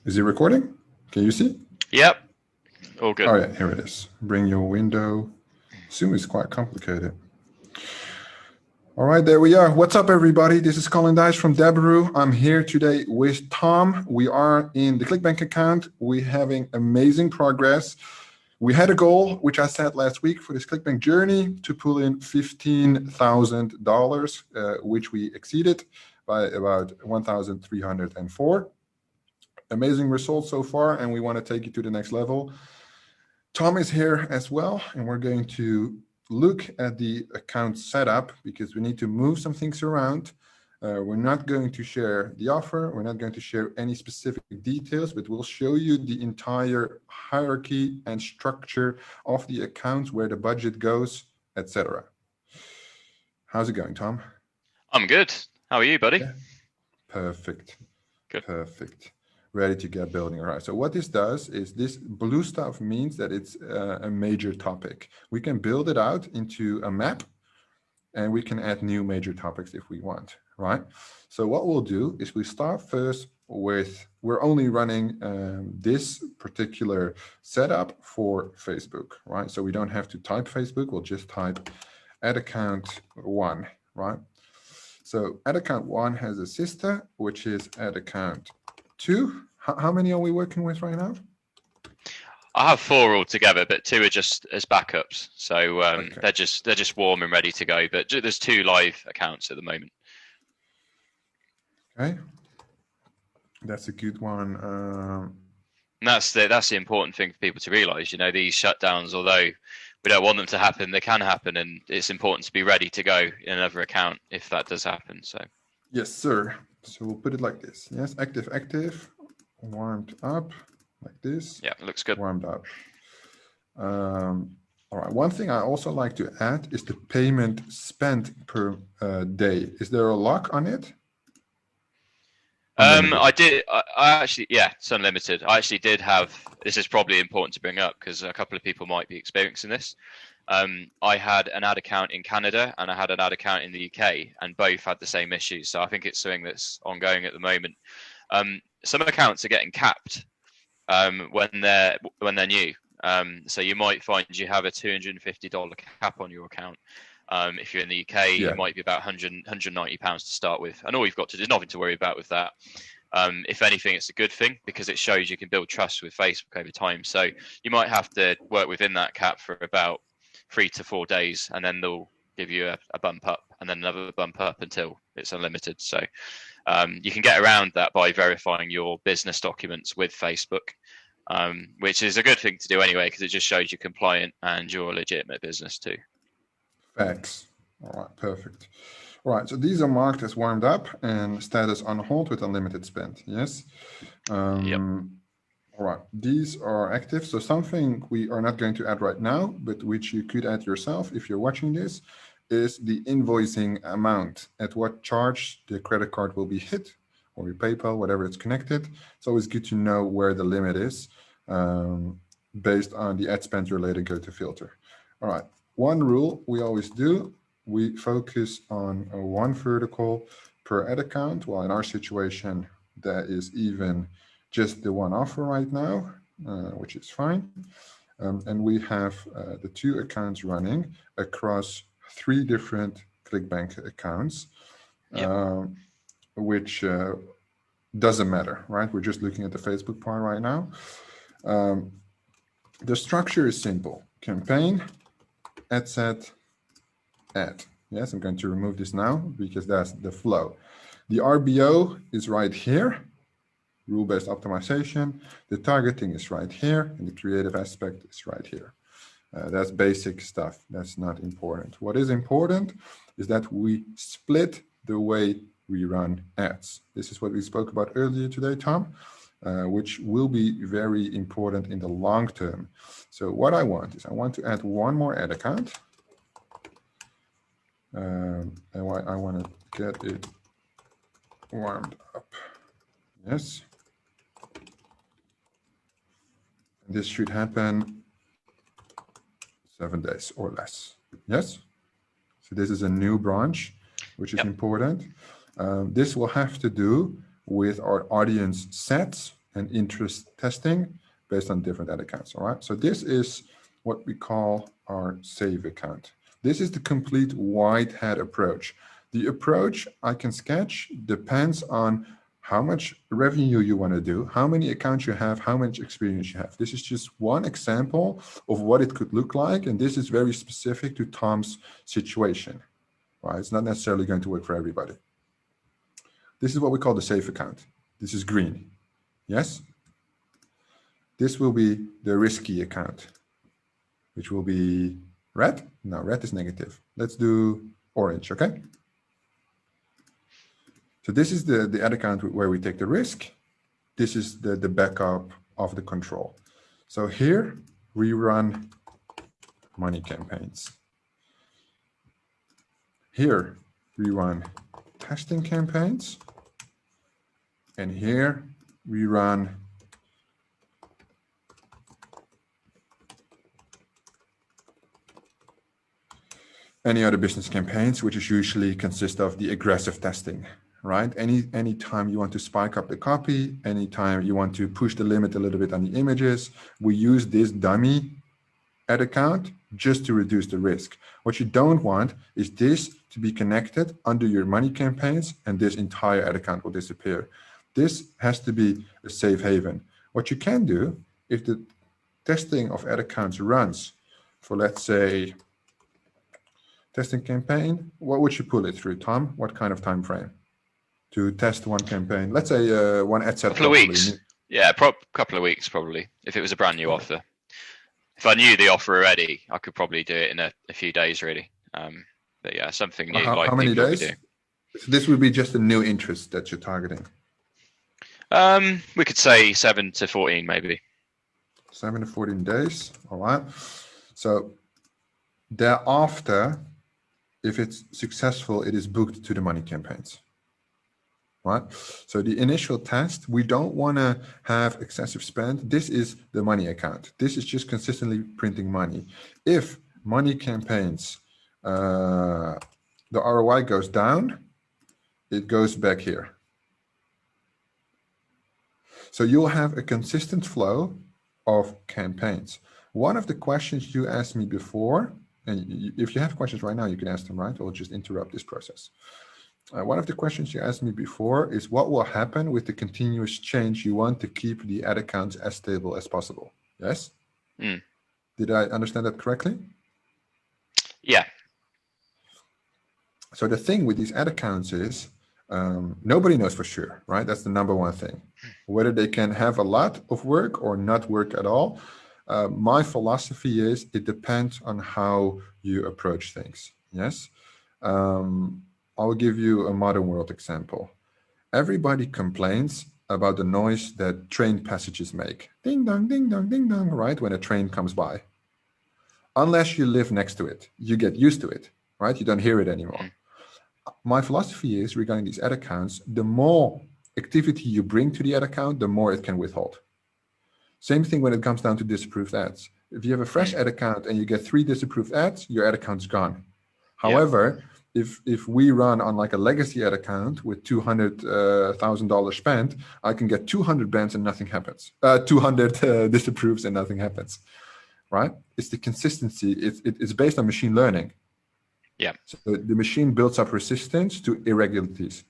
Is it recording? Can you see? Yep, all good. Oh yeah, here it is. Bring your window. Zoom is quite complicated. All right, there we are. What's up, everybody? This is Colin Dijs from Deliveroo. I'm here today with Tom. We are in the ClickBank account. We're having amazing progress. We had a goal, which I set last week for this ClickBank journey, to pull in $15,000, which we exceeded by about 1,304. Amazing results so far, and we want to take you to the next level. Tom is here as well, and we're going to look at the account setup because we need to move some things around. We're not going to share the offer. We're not going to share any specific details, but we'll show you the entire hierarchy and structure of the accounts, where the budget goes, etc. How's it going, Tom? I'm good. How are you, buddy? Yeah. Perfect. Good. Perfect. Ready to get building. All right. So what this does is this blue stuff means that it's a major topic. We can build it out into a map, and we can add new major topics if we want, right? So what we'll do is we start first with, we're only running this particular setup for Facebook, right? So we don't have to type Facebook. We'll just type add account 1, right? So add account 1 has a sister, which is add account 2. How many are we working with right now? I have 4 altogether, but 2 are just as backups. So Okay. they're just warm and ready to go. But there's 2 live accounts at the moment. Okay, that's a good one. And that's the important thing for people to realise. You know, these shutdowns, although we don't want them to happen, they can happen, and it's important to be ready to go in another account if that does happen. So Yes, sir. So we'll put it like this. Yes, active, warmed up, like this. yeah, it looks good. Warmed up. All right. One thing I also like to add is the payment spent per day. Is there a lock on it? Unlimited. I actually, yeah, it's unlimited. I actually did have, this is probably important to bring up because a couple of people might be experiencing this. I had an ad account in Canada and I had an ad account in the UK, and both had the same issues. So I think it's something that's ongoing at the moment. Some accounts are getting capped when they're new. So you might find you have a $250 cap on your account. If you're in the UK, Yeah. it might be about £190 to start with. And all you've got to do is nothing to worry about with that. If anything, it's a good thing because it shows you can build trust with Facebook over time. So you might have to work within that cap for about 3 to 4 days, and then they'll give you a bump up and then another bump up until it's unlimited. So you can get around that by verifying your business documents with Facebook, which is a good thing to do anyway because it just shows you're compliant and you're a legitimate business too. Facts. All right, perfect. All right, so these are marked as warmed up and status on hold with unlimited spend. Yes. Yep. All right, these are active. So something we are not going to add right now, but which you could add yourself if you're watching this, is the invoicing amount, at what charge the credit card will be hit, or your PayPal, whatever it's connected. It's always good to know where the limit is based on the ad spend you're later going to filter. All right, one rule we always do, we focus on one vertical per ad account. Well, in our situation, that is even just the one offer right now, which is fine. And we have the 2 accounts running across 3 different ClickBank accounts, Yep. which doesn't matter, right? We're just looking at the Facebook part right now. The structure is simple. Campaign, ad set, ad. Yes, I'm going to remove this now because that's the flow. The RBO is right here. Rule-based optimization. The targeting is right here, and the creative aspect is right here. That's basic stuff. That's not important. What is important is that we split the way we run ads. This is what we spoke about earlier today, Tom, which will be very important in the long term. So what I want is I want to add one more ad account. And I want to get it warmed up. Yes. This should happen 7 days or less. Yes. So this is a new branch, which is important. This will have to do with our audience sets and interest testing based on different ad accounts. All right. So this is what we call our save account. This is the complete white hat approach. The approach I can sketch depends on how much revenue you want to do, how many accounts you have, how much experience you have. This is just one example of what it could look like. And this is very specific to Tom's situation, right? It's not necessarily going to work for everybody. This is what we call the save account. This is green. Yes? This will be the risky account, which will be red. No, red is negative. Let's do orange, okay? So this is the ad account where we take the risk. This is the backup of the control. So here we run money campaigns. Here we run testing campaigns. And here we run any other business campaigns, which is usually consist of the aggressive testing. Right? Any time you want to spike up the copy, anytime you want to push the limit a little bit on the images, we use this dummy ad account just to reduce the risk. What you don't want is this to be connected under your money campaigns, and this entire ad account will disappear. This has to be a safe haven. What you can do, if the testing of ad accounts runs for, let's say, testing campaign, what would you pull it through, Tom? What kind of time frame? To test one campaign, let's say one ad set. Couple of weeks. Yeah, couple of weeks probably. If it was a brand new offer, if I knew the offer already, I could probably do it in a few days, really. But yeah, something new. How many days? So this would be just a new interest that you're targeting. We could say 7 to 14, maybe. 7 to 14 days. All right. So thereafter, if it's successful, it is booked to the money campaigns. Right? So the initial test, we don't want to have excessive spend. This is the money account. This is just consistently printing money. If money campaigns, the ROI goes down, it goes back here. So you'll have a consistent flow of campaigns. One of the questions you asked me before, and if you have questions right now, you can ask them, right? Or just interrupt this process. One of the questions you asked me before is what will happen with the continuous change you want to keep the ad accounts as stable as possible. Yes? Mm. Did I understand that correctly? Yeah. So the thing with these ad accounts is nobody knows for sure, right? That's the number one thing. Whether they can have a lot of work or not work at all. My philosophy is it depends on how you approach things. Yes? I'll give you a modern world example. Everybody complains about the noise that train passages make. Ding dong, ding dong, ding dong, right? When a train comes by. Unless you live next to it, you get used to it, right? You don't hear it anymore. My philosophy is regarding these ad accounts, the more activity you bring to the ad account, the more it can withhold. Same thing when it comes down to disapproved ads. If you have a fresh ad account and you get 3 disapproved ads, your ad account is gone. However, if we run on like a legacy ad account with $200,000 spent, I can get 200 bans and nothing happens. 200 disapproves and nothing happens, right? It's the consistency. It's based on machine learning. Yeah. So the machine builds up resistance to irregularities.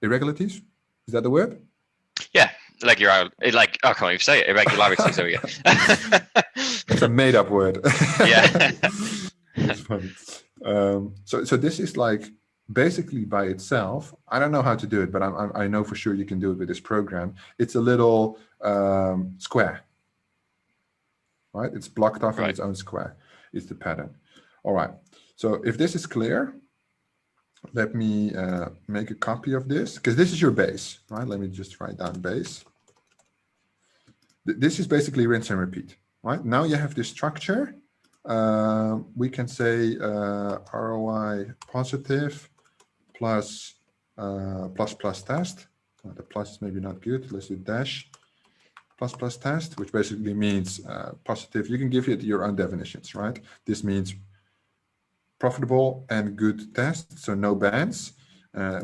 Irregularities? Is that the word? Yeah. I can't even say it. Irregularities. There we go. It's a made-up word. Yeah. It's funny. So this is like basically by itself. I don't know how to do it, but I know for sure you can do it with this program. It's a little square, right? It's blocked off in its own square. It's the pattern. All right. So if this is clear, let me make a copy of this because this is your base, right? Let me just write down base. This is basically rinse and repeat, right? Now you have this structure. We can say ROI positive plus plus test. The plus is maybe not good. Let's do dash plus test, which basically means positive. You can give it your own definitions, right? This means profitable and good tests, so no bans,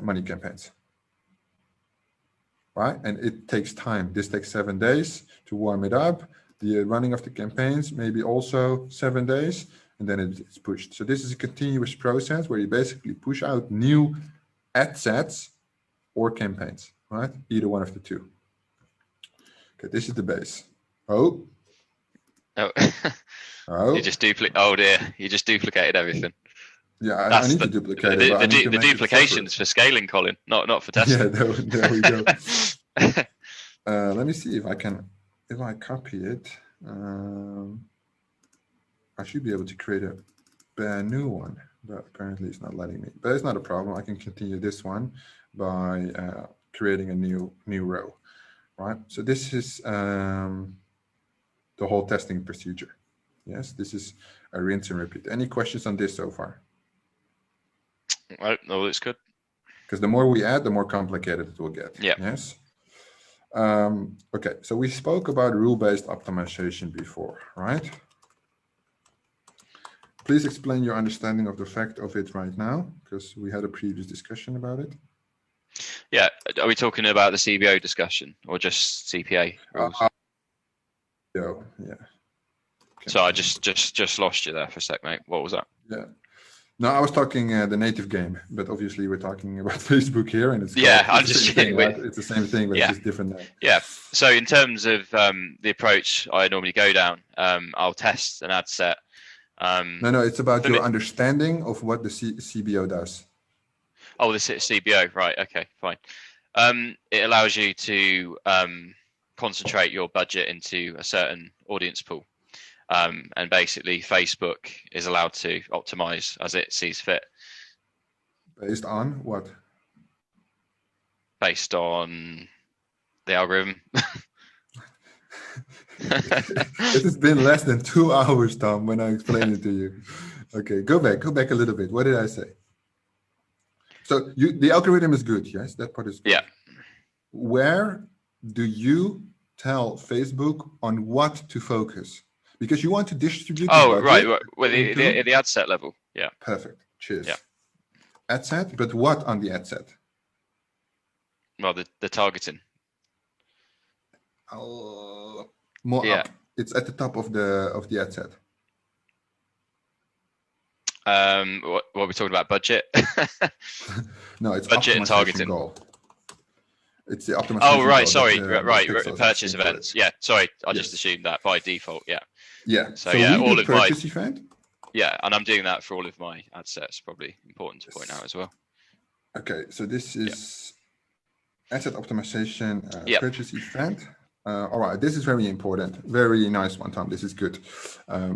money campaigns. right? And it takes time. This takes 7 days to warm it up. The running of the campaigns, maybe also 7 days, and then it's pushed. So this is a continuous process where you basically push out new ad sets or campaigns, right? Either one of the two. Okay, this is the base. Oh. You just Oh dear, you just duplicated everything. Yeah, I need to duplicate it, but I need to the make duplication's for scaling, Colin, not for testing. Yeah, there we go. Let me see if I copy it, I should be able to create a brand new one, but apparently it's not letting me. But it's not a problem. I can continue this one by creating a new row, right? So this is the whole testing procedure. Yes, this is a rinse and repeat. Any questions on this so far? No, it's good. Because the more we add, the more complicated it will get. Yeah. Yes. Okay, so we spoke about rule-based optimization before, right? Please explain your understanding of the fact of it right now, because we had a previous discussion about it. Yeah, are we talking about the CBO discussion or just CPA rules? Yeah. Okay. So I just lost you there for a sec, mate. What was that? Yeah. No, I was talking the native game, but obviously we're talking about Facebook here, and it's it's the same thing, but it's just different name. Yeah. So in terms of the approach I normally go down, I'll test an ad set. No, it's about your understanding of what the CBO does. Oh, this is CBO, right? Okay, fine. It allows you to concentrate your budget into a certain audience pool. And basically Facebook is allowed to optimize as it sees fit. Based on what? Based on the algorithm. It has been less than 2 hours, Tom, when I explained it to you. Okay, go back a little bit. What did I say? So the algorithm is good, yes? That part is good. Yeah. Where do you tell Facebook on what to focus? Because you want to distribute. Oh, right. Well, the ad set level. Yeah. Perfect. Cheers. Yeah. Ad set, but what on the ad set? Well, the targeting. More up. It's at the top of the ad set. What are we talking about? Budget? No, it's budget and targeting. Goal. It's the optimization. Oh, right. Goal. Sorry. Right. Purchase events. Yeah. Sorry. I just assumed that by default. Yeah. Yeah. So yeah, all of purchase event. Yeah, and I'm doing that for all of my ad sets. Probably important to point out as well. Okay, so this is ad set optimization purchase event. All right, this is very important. Very nice one, Tom. This is good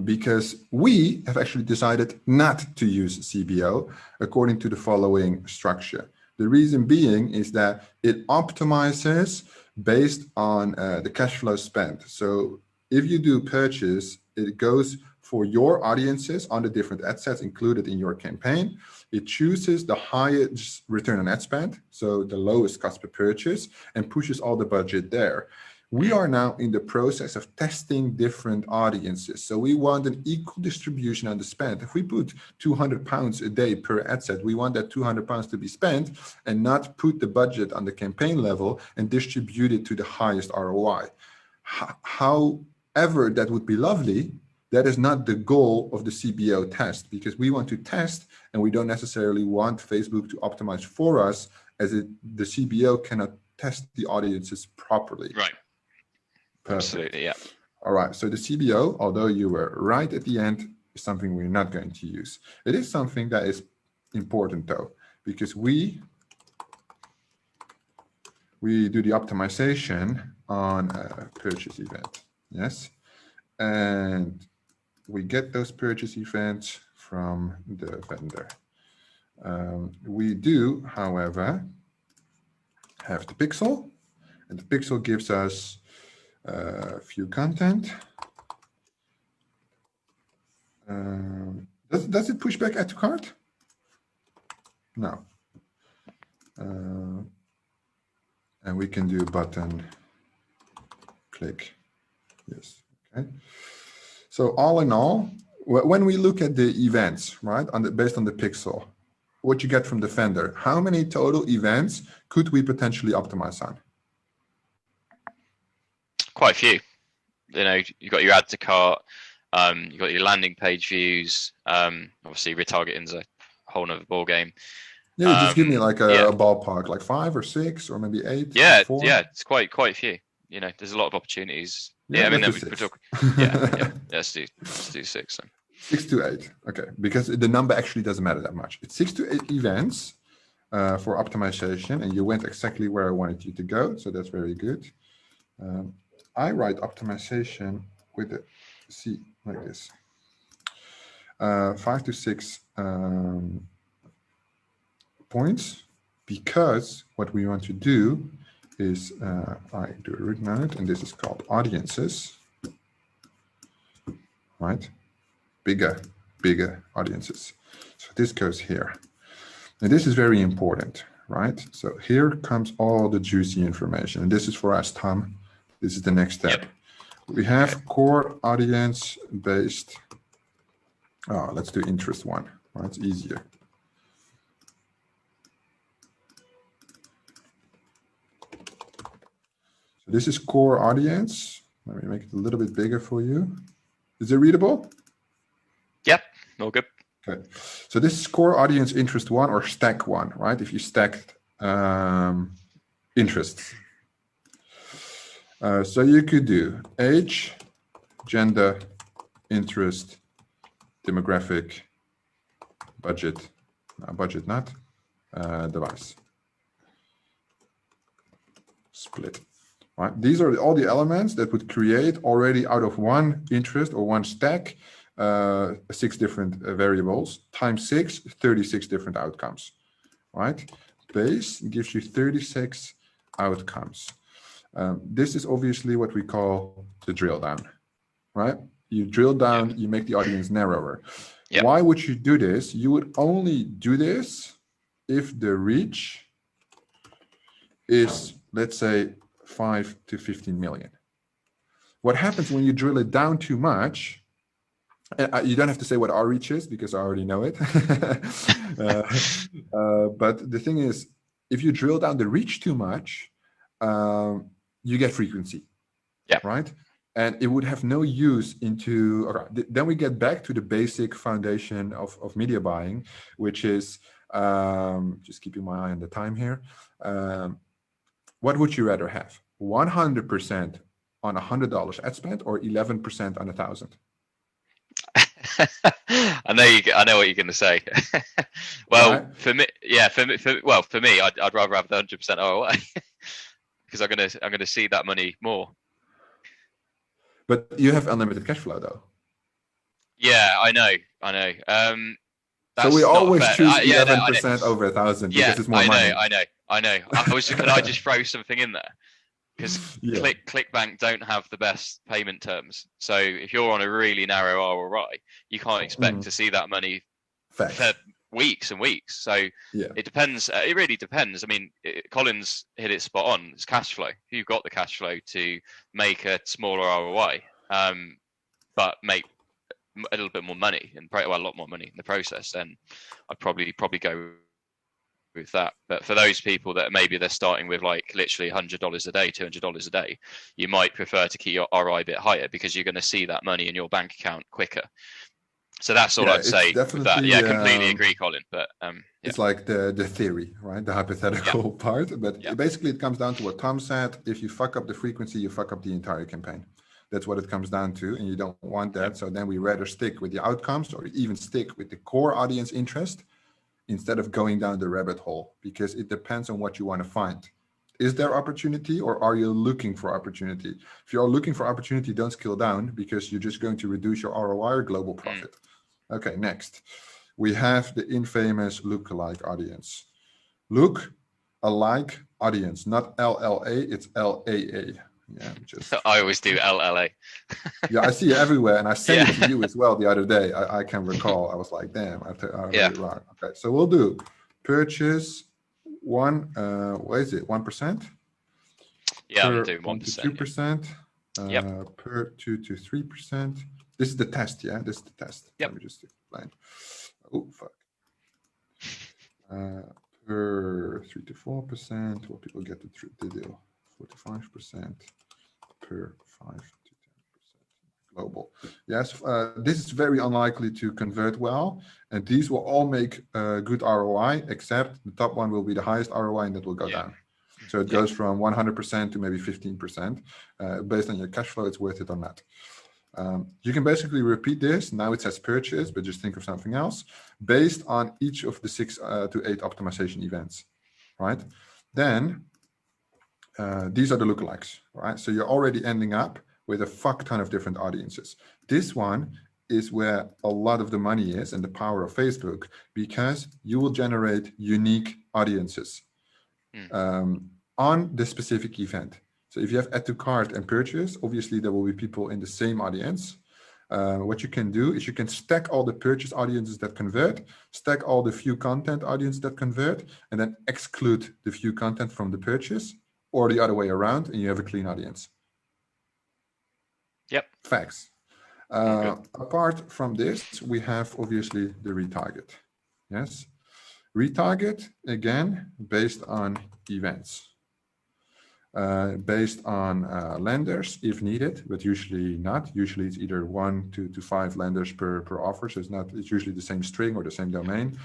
because we have actually decided not to use CBO according to the following structure. The reason being is that it optimizes based on the cash flow spent. So if you do purchase, it goes for your audiences on the different ad sets included in your campaign. It chooses the highest return on ad spend, so the lowest cost per purchase, and pushes all the budget there. We are now in the process of testing different audiences. So we want an equal distribution on the spend. If we put £200 a day per ad set, we want that £200 to be spent and not put the budget on the campaign level and distribute it to the highest ROI. However, that would be lovely. That is not the goal of the CBO test, because we want to test and we don't necessarily want Facebook to optimize for us, as the CBO cannot test the audiences properly. Right. Perfect. Absolutely, yeah. All right, so the CBO, although you were right at the end, is something we're not going to use. It is something that is important though, because we do the optimization on a purchase event, yes? And we get those purchase events from the vendor. We do, however, have the pixel, and the pixel gives us view content. Does it push back add to cart? No. And we can do button click. Yes. Okay. So all in all, when we look at the events, right, based on the pixel, what you get from the vendor, how many total events could we potentially optimize on? quite a few. You know, you've got your add to cart, you've got your landing page views. Obviously, retargeting's a whole nother ball game. Yeah, just give me like Yeah, a ballpark, like 5 or 6 or maybe 8 or yeah, 4. yeah. It's quite a few. You know, there's a lot of opportunities. Yeah, Yeah, I mean, let's do we're 6. talking. Yeah, yeah. Let's do 6. Then. 6 to 8. Okay, because the number actually doesn't matter that much. It's 6 to 8 events for optimization, and you went exactly where I wanted you to go. So that's very good. I write optimization with a C like this. 5 to 6 points, because what we want to do is I do a root node, and this is called audiences, right? Bigger audiences. So this goes here. And this is very important, right? So here comes all the juicy information. And this is for us, Tom. This is the next step. Yep. We have core audience based. Oh, let's do interest one. Right? It's easier. So this is core audience. Let me make it a little bit bigger for you. Is it readable? Yep. All good. Okay. So this is core audience interest one or stack one, right? If you stacked interests. So you could do age, gender, interest, demographic, budget, budget not, device. Split. Right? These are all the elements that would create already out of one interest or one stack 6 different variables times 6, 36 different outcomes. Right? Base gives you 36 outcomes. This is obviously what we call the drill down, right? You drill down, you make the audience narrower. Yep. Why would you do this? You would only do this if the reach is, let's say, 5 to 15 million. What happens when you drill it down too much, you don't have to say what our reach is because I already know it. But the thing is, if you drill down the reach too much, you get frequency, right? And it would have no use into, okay, then we get back to the basic foundation of media buying, which is, just keeping my eye on the time here. What would you rather have? 100% on $100 ad spend or 11% on 1,000? I know what you're going to say. Well, right? For me, I'd rather have the 100% ROI because I'm gonna see that money more. But you have unlimited cash flow, though. Yeah, I know. So we always choose 11% over 1,000 because it's more money. I know. Can I just throw something in there? Because ClickBank don't have the best payment terms. So if you're on a really narrow ROI, you can't expect to see that money for weeks and weeks. So it depends. It really depends. I mean, Colin's hit it spot on. It's cash flow. You've got the cash flow to make a smaller ROI, but make a little bit more money and a lot more money in the process, then I'd probably go with that. But for those people that maybe they're starting with like literally $100 a day, $200 a day, you might prefer to keep your ROI a bit higher because you're going to see that money in your bank account quicker. So that's all I'd say with that. Yeah, completely agree, Colin. But it's like the theory, right? The hypothetical part. But basically it comes down to what Tom said. If you fuck up the frequency, you fuck up the entire campaign. That's what it comes down to, and you don't want that. So then we rather stick with the outcomes or even stick with the core audience interest instead of going down the rabbit hole, because it depends on what you want to find. Is there opportunity or are you looking for opportunity? If you're looking for opportunity, don't scale down because you're just going to reduce your ROI or global profit. Okay, next. We have the infamous lookalike audience. Look-alike audience, not LLA, it's LAA. Yeah, I always do LLA. Yeah, I see it everywhere, and I sent it to you as well the other day. I can recall. I was like, damn, I read it wrong. Okay, so we'll do purchase one. What is it? 1%? Yeah, I'm doing 1%. 2%. Per 2 to 3%. This is the test. Yeah, this is the test. Yep. Let me just explain. Oh fuck. Per 3 to 4%. What people get the deal? 45%. per 5 to 10% global. Yes, this is very unlikely to convert well, and these will all make good ROI, except the top one will be the highest ROI, and that will go down. So it goes from 100% to maybe 15%. Based on your cash flow, it's worth it or not. You can basically repeat this. Now it says purchase, but just think of something else based on each of the 6 to 8 optimization events, right? Then these are the lookalikes, right? So you're already ending up with a fuck ton of different audiences. This one is where a lot of the money is and the power of Facebook, because you will generate unique audiences on the specific event. So if you have add to cart and purchase, obviously there will be people in the same audience. What you can do is you can stack all the purchase audiences that convert, stack all the view content audience that convert, and then exclude the view content from the purchase, or the other way around, and you have a clean audience. Yep. Facts. Apart from this, we have obviously the retarget. Yes. Retarget, again, based on events. Based on lenders if needed, but usually not. Usually it's either 1 to 5 lenders per offer. So it's usually the same string or the same domain,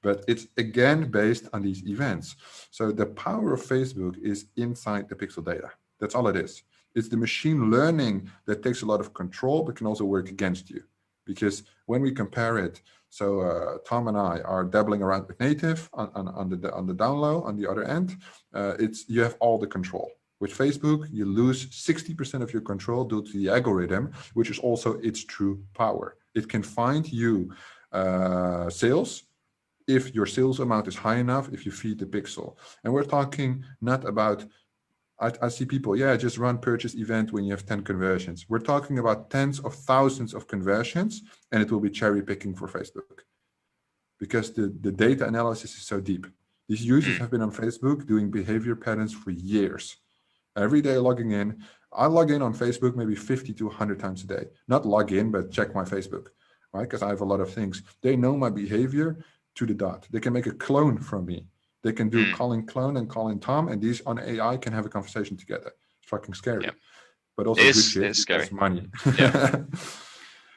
but it's again based on these events. So the power of Facebook is inside the pixel data. That's all it is. It's the machine learning that takes a lot of control, but can also work against you. Because when we compare it, so Tom and I are dabbling around with native on the down low. On the other end, you have all the control. With Facebook, you lose 60% of your control due to the algorithm, which is also its true power. It can find you sales if your sales amount is high enough, if you feed the pixel. And we're talking not about, I see people, just run purchase event when you have 10 conversions. We're talking about tens of thousands of conversions, and it will be cherry picking for Facebook because the data analysis is so deep. These users have been on Facebook doing behavior patterns for years. Every day logging in. I log in on Facebook maybe 50 to 100 times a day. Not log in, but check my Facebook, right? Because I have a lot of things. They know my behavior to the dot. They can make a clone from me. They can do Colin clone and Colin Tom, and these on AI can have a conversation together. It's fucking scary, but also good shit. It's scary. Money. Yeah.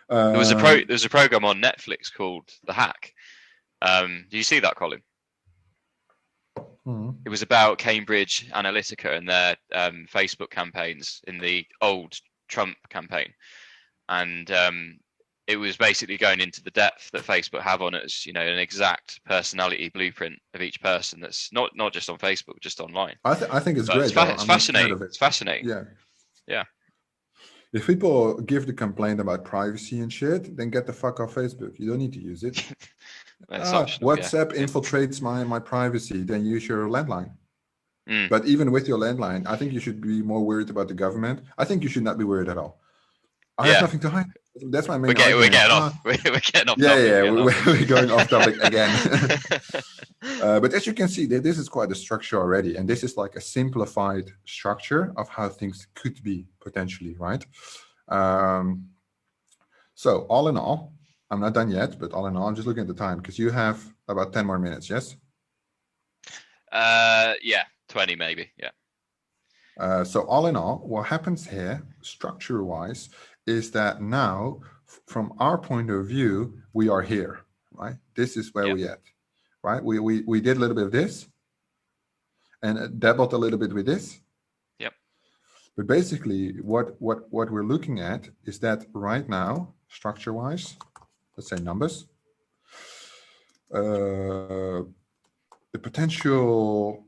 There's a program on Netflix called The Hack. Do you see that, Colin? It was about Cambridge Analytica and their Facebook campaigns in the old Trump campaign, and it was basically going into the depth that Facebook have on us, an exact personality blueprint of each person. That's not just on Facebook, just online. I think it's great. It's fascinating. It's fascinating. Yeah. If people give the complaint about privacy and shit, then get the fuck off Facebook. You don't need to use it. WhatsApp infiltrates my privacy. Then use your landline. But even with your landline, I think you should be more worried about the government. I think you should not be worried at all. I have nothing to hide. That's my main argument. We're getting off. We're getting off. We're going off topic again. But as you can see, this is quite a structure already, and this is like a simplified structure of how things could be potentially, right? So all in all, I'm not done yet, but all in all, I'm just looking at the time because you have about 10 more minutes. Yes. 20 maybe. Yeah. So all in all, what happens here, structure-wise, is that now, from our point of view, we are here, right? This is where we at, right? We did a little bit of this, and dabbled a little bit with this. Yep. But basically, what we're looking at is that right now, structure-wise, let's say numbers, the potential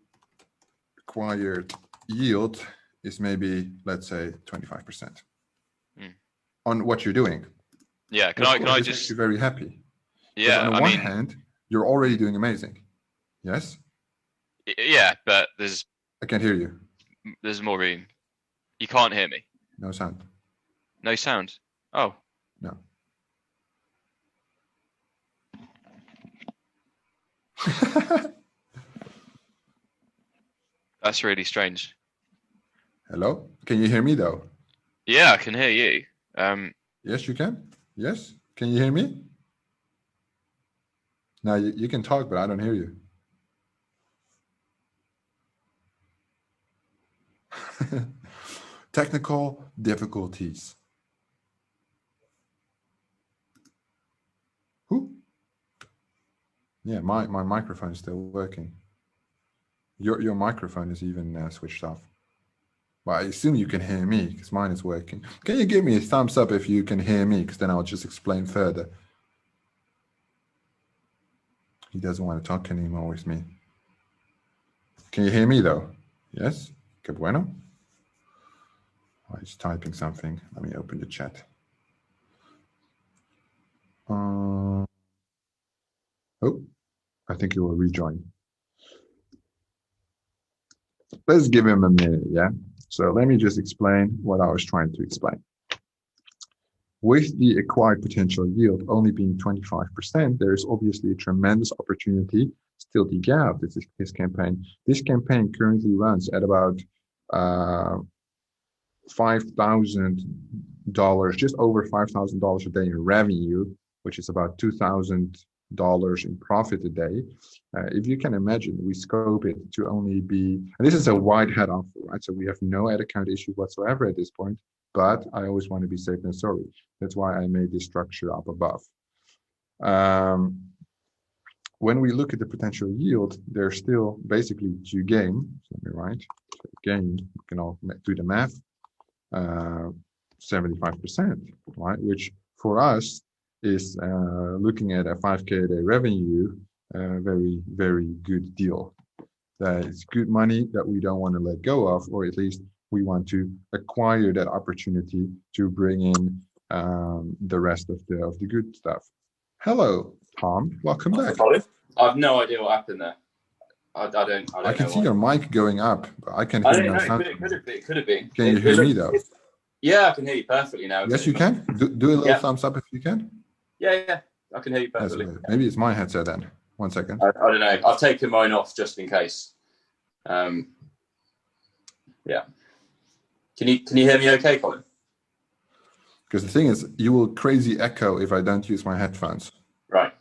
required yield is maybe, let's say, 25% on what you're doing. Yeah, can I just? You're very happy. Yeah, on the one hand, you're already doing amazing. Yes. Yeah, but I can't hear you. There's more room. You can't hear me. No sound. No sound. Oh. No. That's really strange. Hello? Can you hear me though? Yeah, I can hear you. Yes, you can. Yes. Can you hear me? No, you can talk, but I don't hear you. Technical difficulties. Who? Yeah, my microphone is still working. Your microphone is even switched off. Well, I assume you can hear me because mine is working. Can you give me a thumbs up if you can hear me? Because then I'll just explain further. He doesn't want to talk anymore with me. Can you hear me though? Yes? Que bueno. Oh, he's typing something. Let me open the chat. Oh, I think he will rejoin. Let's give him a minute, yeah? So let me just explain what I was trying to explain. With the acquired potential yield only being 25%, there is obviously a tremendous opportunity still to get out of this campaign. This campaign currently runs at about $5,000, just over $5,000 a day in revenue, which is about $2,000 in profit a day. If you can imagine, we scope it to only be, and this is a wide hat offer, right? So we have no ad account issue whatsoever at this point, but I always want to be safe than sorry. That's why I made this structure up above. When we look at the potential yield, there's still basically to gain. So let me write, so gain, you can all do the math, 75%, right? Which for us is looking at a 5K a day revenue, very, very good deal. That is good money that we don't want to let go of, or at least we want to acquire that opportunity to bring in the rest of the good stuff. Hello, Tom. Welcome back. Colin? I have no idea what happened there. I don't I can know see why. your mic going up, but I can hear no sound. It could have been. Can you hear me though? Yeah, I can hear you perfectly now. Yes, you can. Do a little thumbs up if you can. Yeah, I can hear you perfectly. Maybe it's my headset then. 1 second. I don't know. I've taken mine off just in case. Yeah. Can you hear me okay, Colin? Because the thing is, you will crazy echo if I don't use my headphones. Right.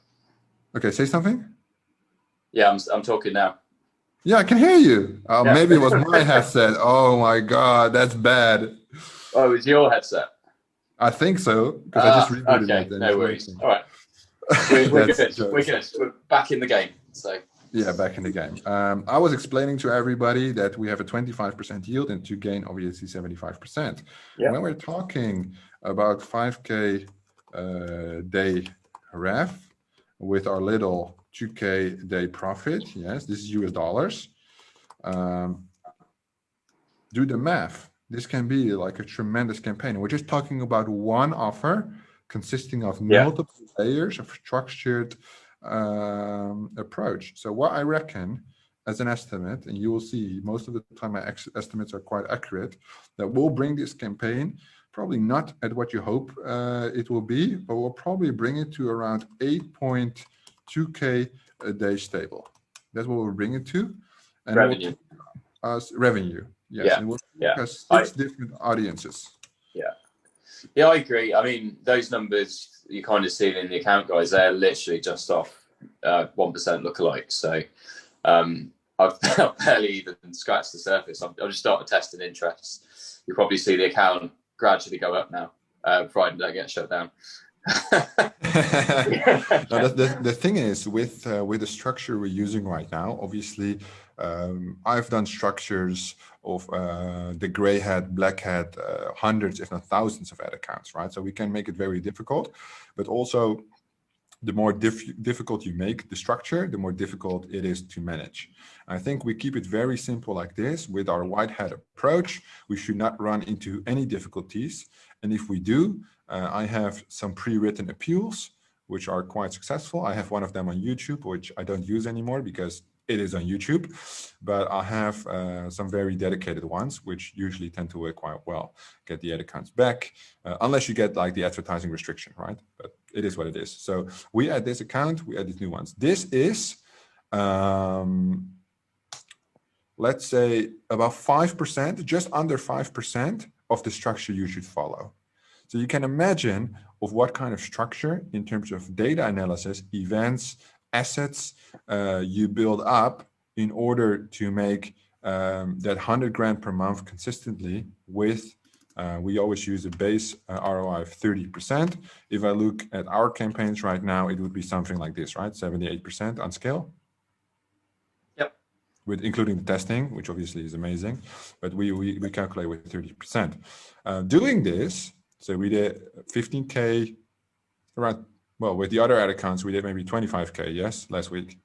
Okay, say something. Yeah, I'm talking now. Yeah, I can hear you. Yeah. Maybe it was my headset. Oh my God, that's bad. Oh, it's your headset? I think so, because I just rebooted it. Okay, no worries. All right. We're good. We're good. We're back in the game. So. Yeah, back in the game. I was explaining to everybody that we have a 25% yield and to gain obviously 75%. Yeah. When we're talking about 5K day ref with our little 2K day profit, yes, this is US dollars. Do the math. This can be like a tremendous campaign. We're just talking about one offer consisting of multiple layers of structured approach. So what I reckon as an estimate, and you will see most of the time my estimates are quite accurate, that we'll bring this campaign probably not at what you hope it will be, but we'll probably bring it to around 8.2K a day stable. That's what we'll bring it to. And revenue. Revenue. Yes. And we'll has 6 different audiences. Yeah, I agree. I mean, those numbers you kind of see in the account, guys, they're literally just off 1% lookalike. So I've barely even scratched the surface. I've just started testing interest. You'll probably see the account gradually go up now, provided I don't get shut down. No, the thing is with the structure we're using right now, obviously I've done structures of the gray hat, black hat, hundreds if not thousands of ad accounts, right? So we can make it very difficult, but also the more difficult you make the structure, the more difficult it is to manage. I think we keep it very simple like this with our white hat approach. We should not run into any difficulties, and if we do, I have some pre-written appeals, which are quite successful. I have one of them on YouTube, which I don't use anymore because it is on YouTube, but I have some very dedicated ones, which usually tend to work quite well. Get the ad accounts back, unless you get like the advertising restriction, right? But it is what it is. So we add this account, we add these new ones. This is, let's say about 5%, just under 5% of the structure you should follow. So you can imagine of what kind of structure in terms of data analysis, events, assets you build up in order to make that 100 grand per month consistently with We always use a base ROI of 30%. If I look at our campaigns right now, it would be something like this, right? 78% on scale. Yep. With including the testing, which obviously is amazing, but we calculate with 30%. Doing this, so we did 15K around, well, with the other ad accounts, we did maybe 25K, yes, last week.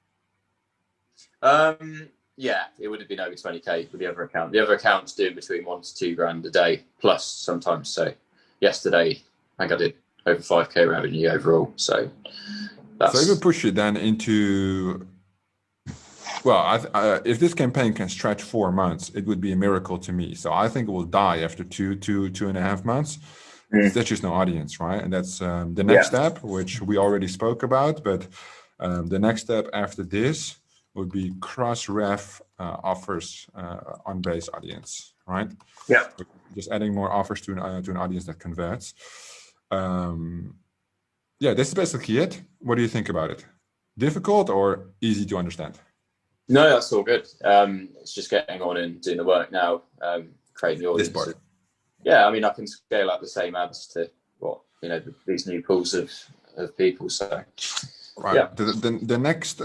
Yeah, it would have been over 20K with the other account. The other account's doing between $1 to $2 grand a day, plus sometimes. So yesterday, I think I did over 5K revenue overall. So that's... So even push it then into, well, if this campaign can stretch 4 months, it would be a miracle to me. So I think it will die after two and a half months. There's just no audience, right? And that's the next step, which we already spoke about. But the next step after this would be cross-ref offers on base audience, right? Yeah. Just adding more offers to an audience that converts. Yeah, this is basically it. What do you think about it? Difficult or easy to understand? No, that's all good. It's just getting on and doing the work now, creating the audience. This part. Yeah, I mean, I can scale up the same ads to these new pools of people. So, right. Yeah. The next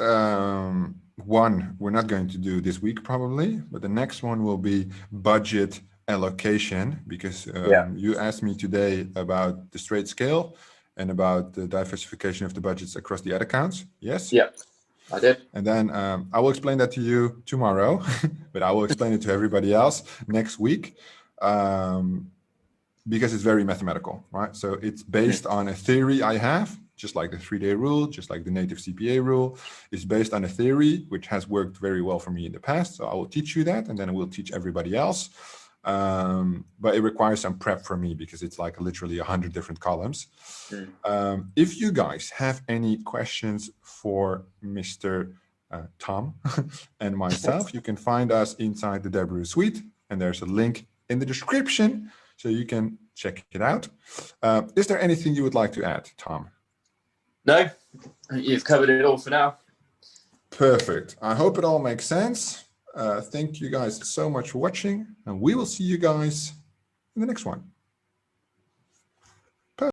one we're not going to do this week probably, but the next one will be budget allocation, because you asked me today about the straight scale and about the diversification of the budgets across the ad accounts. Yes? Yeah, I did. And then I will explain that to you tomorrow, but I will explain it to everybody else next week. Because it's very mathematical, right? So it's based on a theory I have, just like the 3-day rule, just like the native CPA rule. It's based on a theory which has worked very well for me in the past. So I will teach you that, and then I will teach everybody else. But it requires some prep for me because it's like literally 100 different columns. If you guys have any questions for Mr. Tom and myself, you can find us inside the Debrew Suite, and there's a link in the description so you can check it out. Is there anything you would like to add, Tom? No, you've covered it all for now. Perfect. I hope it all makes sense. Thank you guys so much for watching, and we will see you guys in the next one.